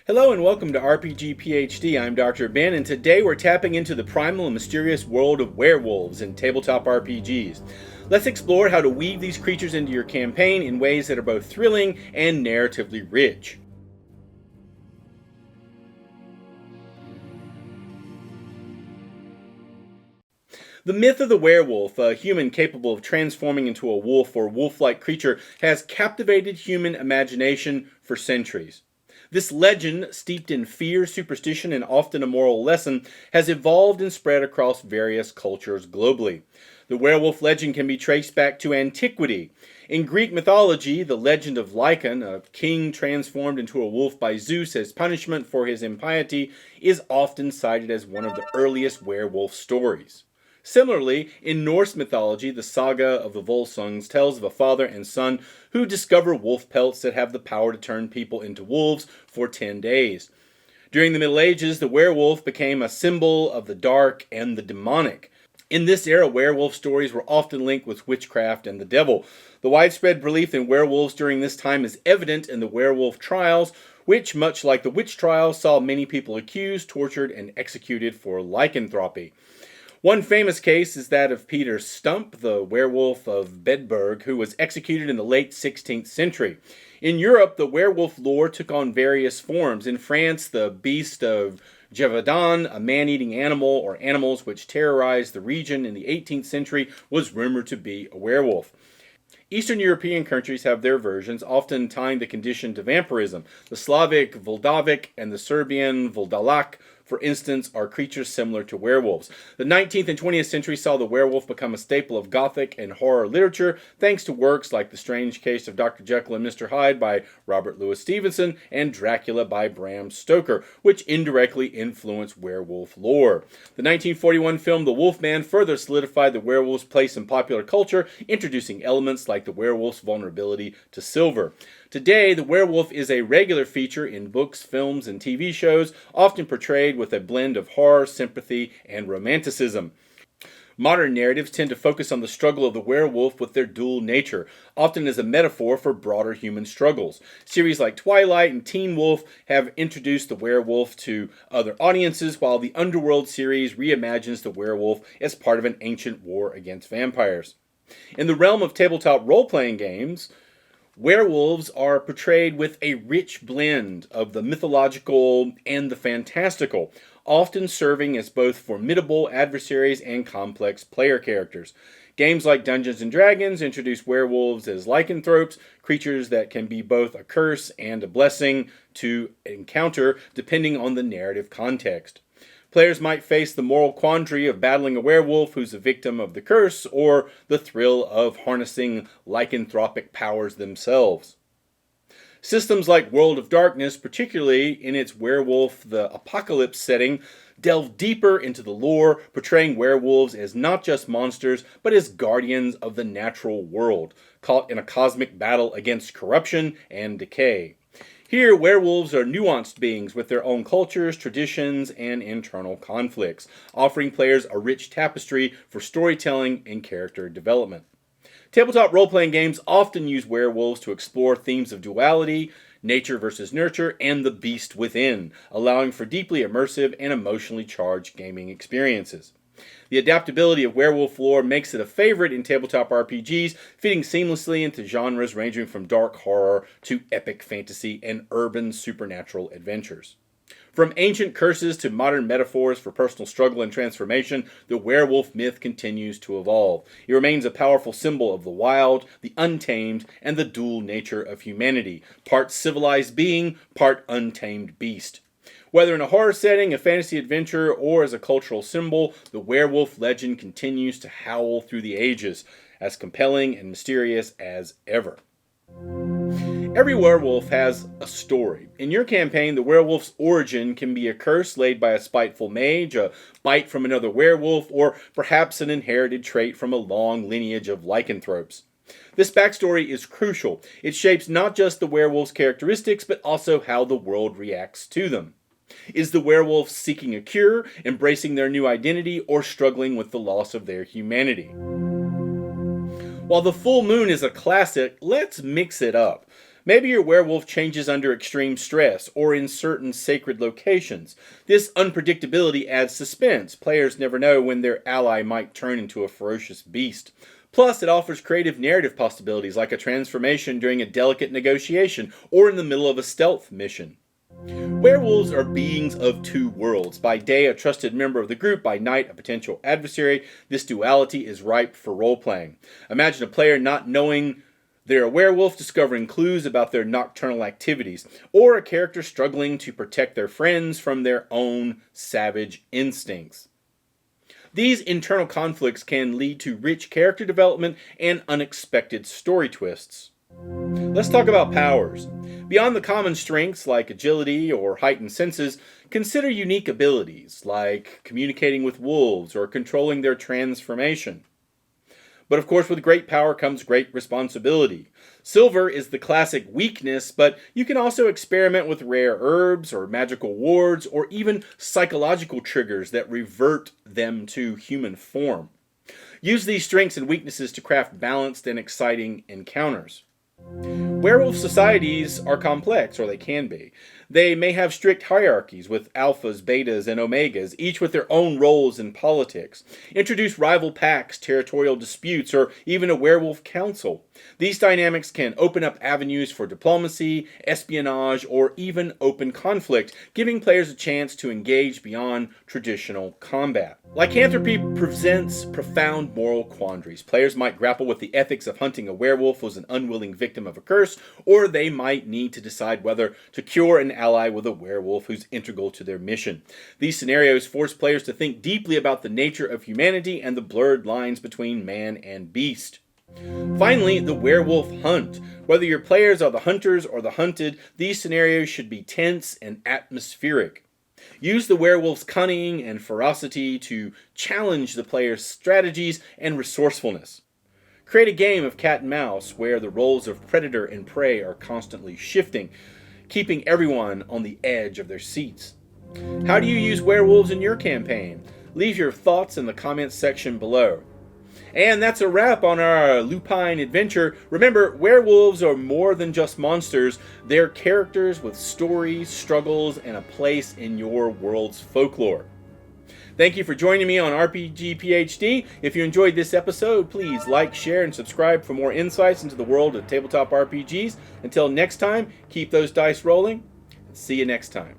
Hello and welcome to RPG PhD. I'm Dr. Ben, and today we're tapping into the primal and mysterious world of werewolves in tabletop RPGs. Let's explore how to weave these creatures into your campaign in ways that are both thrilling and narratively rich. The myth of the werewolf, a human capable of transforming into a wolf or wolf-like creature, has captivated human imagination for centuries. This legend, steeped in fear, superstition, and often a moral lesson, has evolved and spread across various cultures globally. The werewolf legend can be traced back to antiquity. In Greek mythology, the legend of Lycaon, a king transformed into a wolf by Zeus as punishment for his impiety, is often cited as one of the earliest werewolf stories. Similarly, in Norse mythology, the saga of the Volsungs tells of a father and son who discover wolf pelts that have the power to turn people into wolves for 10 days. During the Middle Ages, the werewolf became a symbol of the dark and the demonic. In this era, werewolf stories were often linked with witchcraft and the devil. The widespread belief in werewolves during this time is evident in the werewolf trials, which, much like the witch trials, saw many people accused, tortured, and executed for lycanthropy. One famous case is that of Peter Stump, the werewolf of Bedburg, who was executed in the late 16th century. In Europe, the werewolf lore took on various forms. In France, the beast of Gévaudan, a man-eating animal or animals which terrorized the region in the 18th century, was rumored to be a werewolf. Eastern European countries have their versions, often tying the condition to vampirism. The Slavic Voldavik and the Serbian Voldalak, for instance, are creatures similar to werewolves. The 19th and 20th century saw the werewolf become a staple of Gothic and horror literature, thanks to works like The Strange Case of Dr. Jekyll and Mr. Hyde by Robert Louis Stevenson and Dracula by Bram Stoker, which indirectly influenced werewolf lore. The 1941 film The Wolfman further solidified the werewolf's place in popular culture, introducing elements like the werewolf's vulnerability to silver. Today, the werewolf is a regular feature in books, films, and TV shows, often portrayed with a blend of horror, sympathy, and romanticism. Modern narratives tend to focus on the struggle of the werewolf with their dual nature, often as a metaphor for broader human struggles. Series like Twilight and Teen Wolf have introduced the werewolf to other audiences, while the Underworld series reimagines the werewolf as part of an ancient war against vampires. In the realm of tabletop role-playing games, werewolves are portrayed with a rich blend of the mythological and the fantastical, often serving as both formidable adversaries and complex player characters. Games like Dungeons & Dragons introduce werewolves as lycanthropes, creatures that can be both a curse and a blessing to encounter depending on the narrative context. Players might face the moral quandary of battling a werewolf who's a victim of the curse, or the thrill of harnessing lycanthropic powers themselves. Systems like World of Darkness, particularly in its werewolf the apocalypse setting, delve deeper into the lore, portraying werewolves as not just monsters, but as guardians of the natural world, caught in a cosmic battle against corruption and decay. Here, werewolves are nuanced beings with their own cultures, traditions, and internal conflicts, offering players a rich tapestry for storytelling and character development. Tabletop role-playing games often use werewolves to explore themes of duality, nature versus nurture, and the beast within, allowing for deeply immersive and emotionally charged gaming experiences. The adaptability of werewolf lore makes it a favorite in tabletop RPGs, fitting seamlessly into genres ranging from dark horror to epic fantasy and urban supernatural adventures. From ancient curses to modern metaphors for personal struggle and transformation, the werewolf myth continues to evolve. It remains a powerful symbol of the wild, the untamed, and the dual nature of humanity, part civilized being, part untamed beast. Whether in a horror setting, a fantasy adventure, or as a cultural symbol, the werewolf legend continues to howl through the ages, as compelling and mysterious as ever. Every werewolf has a story. In your campaign, the werewolf's origin can be a curse laid by a spiteful mage, a bite from another werewolf, or perhaps an inherited trait from a long lineage of lycanthropes. This backstory is crucial. It shapes not just the werewolf's characteristics, but also how the world reacts to them. Is the werewolf seeking a cure, embracing their new identity, or struggling with the loss of their humanity? While the full moon is a classic, let's mix it up. Maybe your werewolf changes under extreme stress or in certain sacred locations. This unpredictability adds suspense. Players never know when their ally might turn into a ferocious beast. Plus, it offers creative narrative possibilities like a transformation during a delicate negotiation or in the middle of a stealth mission. Werewolves are beings of two worlds. By day, a trusted member of the group, by night, a potential adversary. This duality is ripe for role-playing. Imagine a player not knowing they're a werewolf, discovering clues about their nocturnal activities, or a character struggling to protect their friends from their own savage instincts. These internal conflicts can lead to rich character development and unexpected story twists. Let's talk about powers. Beyond the common strengths like agility or heightened senses, consider unique abilities like communicating with wolves or controlling their transformation. But of course, with great power comes great responsibility. Silver is the classic weakness, but you can also experiment with rare herbs or magical wards or even psychological triggers that revert them to human form. Use these strengths and weaknesses to craft balanced and exciting encounters. Werewolf societies are complex, or they can be. They may have strict hierarchies with alphas, betas, and omegas, each with their own roles in politics. Introduce rival packs, territorial disputes, or even a werewolf council. These dynamics can open up avenues for diplomacy, espionage, or even open conflict, giving players a chance to engage beyond traditional combat. Lycanthropy presents profound moral quandaries. Players might grapple with the ethics of hunting a werewolf as an unwilling victim of a curse, or they might need to decide whether to cure an ally with a werewolf who's integral to their mission. These scenarios force players to think deeply about the nature of humanity and the blurred lines between man and beast. Finally, the werewolf hunt. Whether your players are the hunters or the hunted, these scenarios should be tense and atmospheric. Use the werewolf's cunning and ferocity to challenge the player's strategies and resourcefulness. Create a game of cat and mouse where the roles of predator and prey are constantly shifting, keeping everyone on the edge of their seats. How do you use werewolves in your campaign? Leave your thoughts in the comments section below. And that's a wrap on our lupine adventure. Remember, werewolves are more than just monsters. They're characters with stories, struggles, and a place in your world's folklore. Thank you for joining me on RPG PhD. If you enjoyed this episode, please like, share, and subscribe for more insights into the world of tabletop RPGs. Until next time, keep those dice rolling, and see you next time.